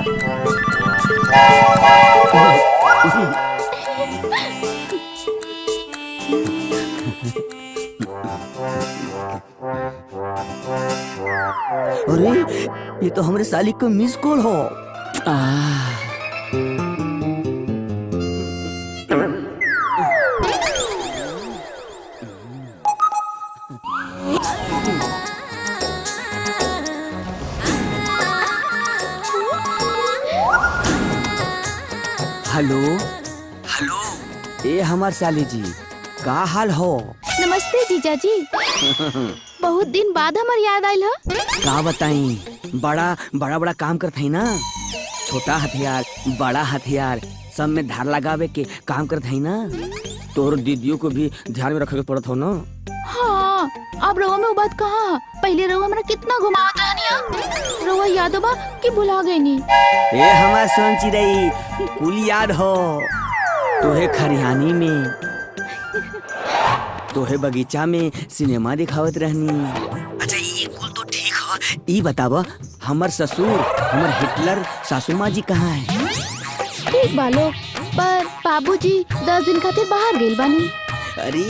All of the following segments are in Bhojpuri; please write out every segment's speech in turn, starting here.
अरे ये तो हमारे साली को मिस कॉल हो। हेलो हेलो, ये हमार साली जी, का हाल हो? नमस्ते जीजा जी। बहुत दिन बाद हमार याद आयल है। का बताई, बड़ा बड़ा बड़ा काम करते है ना, छोटा हथियार बड़ा हथियार सब में धार लगावे के काम करते है ना। तोर दीदियों को भी ध्यान में रखे पड़त हो ना। हाँ, अब रउआ में वो बात कहा, पहले रउआ हमरा कितना घुमावत रहनिया, रउआ याद बा कि भुला गई नी? ए हमार सोन चिड़ई, कुल याद हो। तोहे खरिहानी में, तोहे बगीचा में सिनेमा दिखावत रहनी। अच्छा ये कुल तो ठीक हो, ई बतावा हमर ससुर, हमर हिटलर सासू माँ जी कहाँ है? ठीक बालो, पर बाबूजी 10 दिन खातिर बाहर गेल बानी। अरे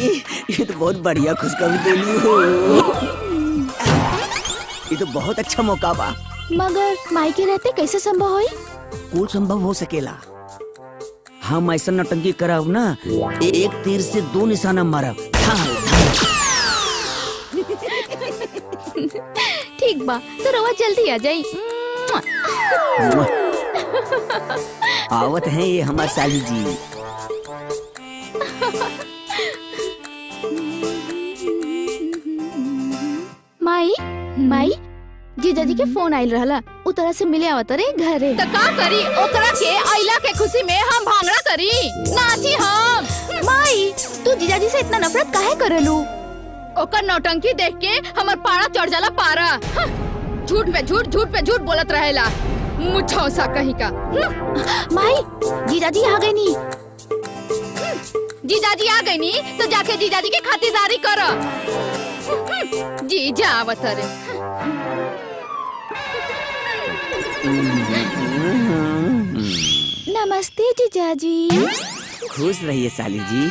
ये तो बहुत बढ़िया खुशखबरी देली हो। ये तो बहुत अच्छा मौका बा। मगर माई के रहते कैसे संभव होई? कुल संभव हो सकेला। हम ऐसा नौटंकी करब ना, एक तीर से 2 निशाना मारब। ठीक बा, तो रउआ जल्दी आ जाई। आवत है ये हमार साली जी। माई माई, जीजा जी के फोन आइल रहला, उ तरह से मिले आवत रे घरे। त का करी, ओकरा के आइला के खुशी में हम भांगड़ा करी, नाची हम। माई, तू जीजा जी से इतना नफरत काहे करेलू? ओकर नौटंकी देख के हमर पारा चढ़ जाला पारा। झूठ पे झूठ, झूठ पे झूठ बोलत रहेला, मुझौसा कहीं का। माई, जीजा जी आ गई नी। जीजाजी आ गई नी तो जाके जीजाजी की खातिरदारी करो। जीजा आवत रे। नमस्ते जीजा जी। खुश रहिए साली जी।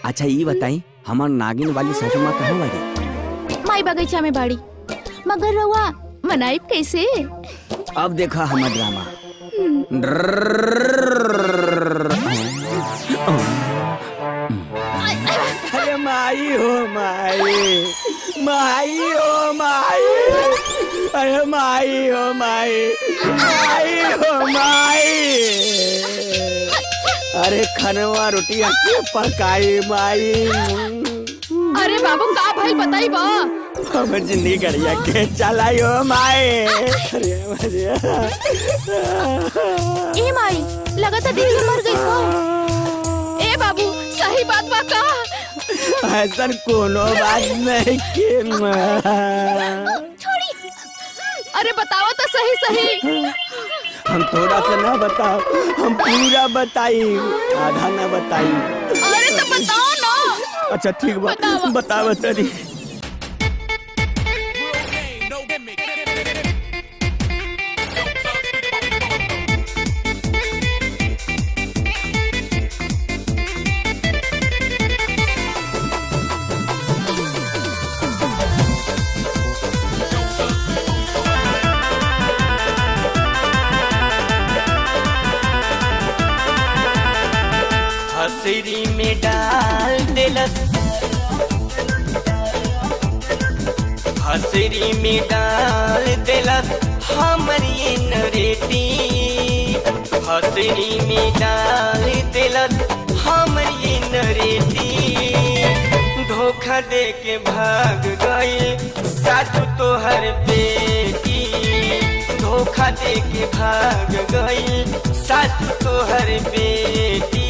अच्छा ये बताई, हमार नागिन वाली सासू माँ कहाँ बाड़ी? माई बगीचा में बाड़ी, मगर रउआ मनाई कैसे? अब देखा हमार ड्रामा। अरे माई हो माई, माई हो माई, अरे माई हो माई, माई हो माई। अरे खनवा रोटी आके पकाई माई। अरे बाबू का भाई बताई बा। हम जिंदगी गड़िया के चलाई हो माई। अरे ए माई, लगातार दिल में मर गई का? ए बाबू सही बात बा का? ऐसा कोनो बात नहीं के छोड़ी। अरे बताओ तो सही सही। हम थोड़ा सा ना बताओ, हम पूरा बताई, आधा ना बताई। अरे तो बताओ ना। अच्छा ठीक बा, बताओ तरी। हसरी में डाल देलस, हसरी में डाल देलस हमारी नरेटी, हसरी में डाल देलस हमारी नरेटी। धोखा दे के भाग गई सासू तोहर बेटी, धोखा दे के भाग गई सासू तोहर बेटी।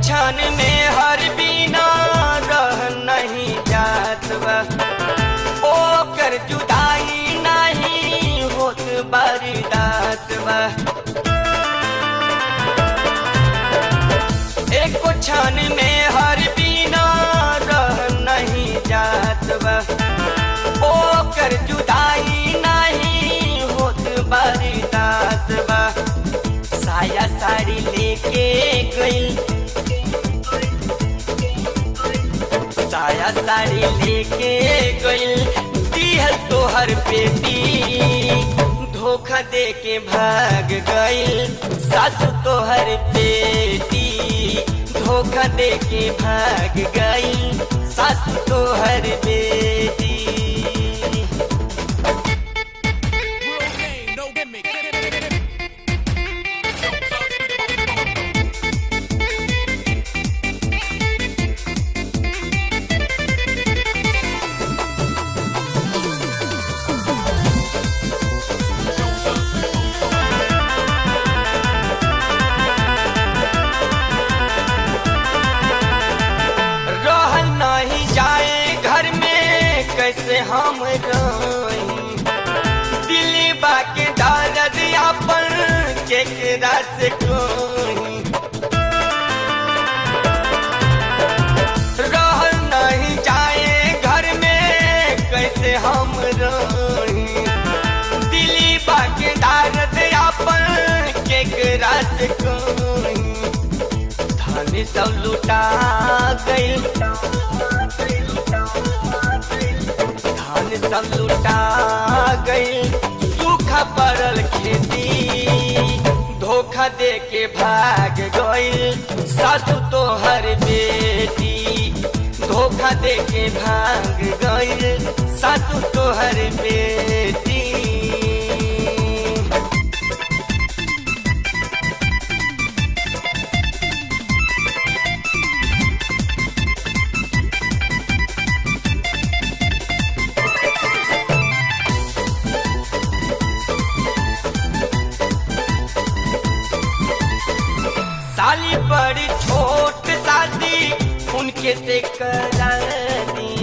छान में हर बिना रह नहीं जात बा, नया साड़ी लेके गइल दिहल तोहर बेटी धोखा दे के भाग गइल सासू तोहर बेटी धोखा दे के भाग गइल सासू तोहर बेटी कैसे हम रही दिल्ली बाके दर्द अपन केकरा से कोई रह नहीं जाए घर में कैसे हम रही दिल्ली बाके दर्द अपन केकरा से कोई धन सब लुटा गइल सब लुटा गई सूखा पड़ल खेती धोखा दे के भाग गई सासू तोहर बेटी धोखा दे के भाग गई सासू तोहर बेटी साली बड़ी छोट शादी उनके से करा दी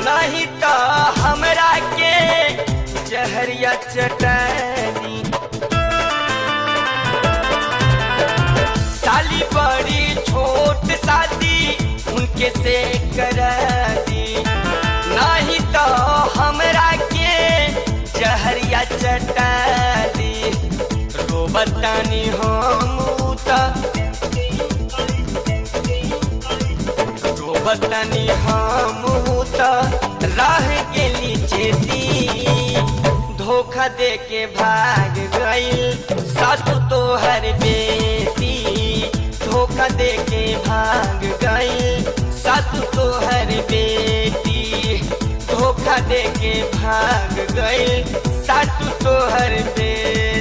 नहीं तो हमरा के जहरिया चटानी साली बड़ी छोट शादी उनके से करा दी नहीं तो हमरा के जहरिया चटानी रोबतानी हम रोबतानी हम राह के नीचे दी धोखा दे के भाग गइल सासू तोहर बेटी धोखा दे के भाग गइल सासू तोहर बेटी धोखा दे के भाग गइल सासू तोहर बेटी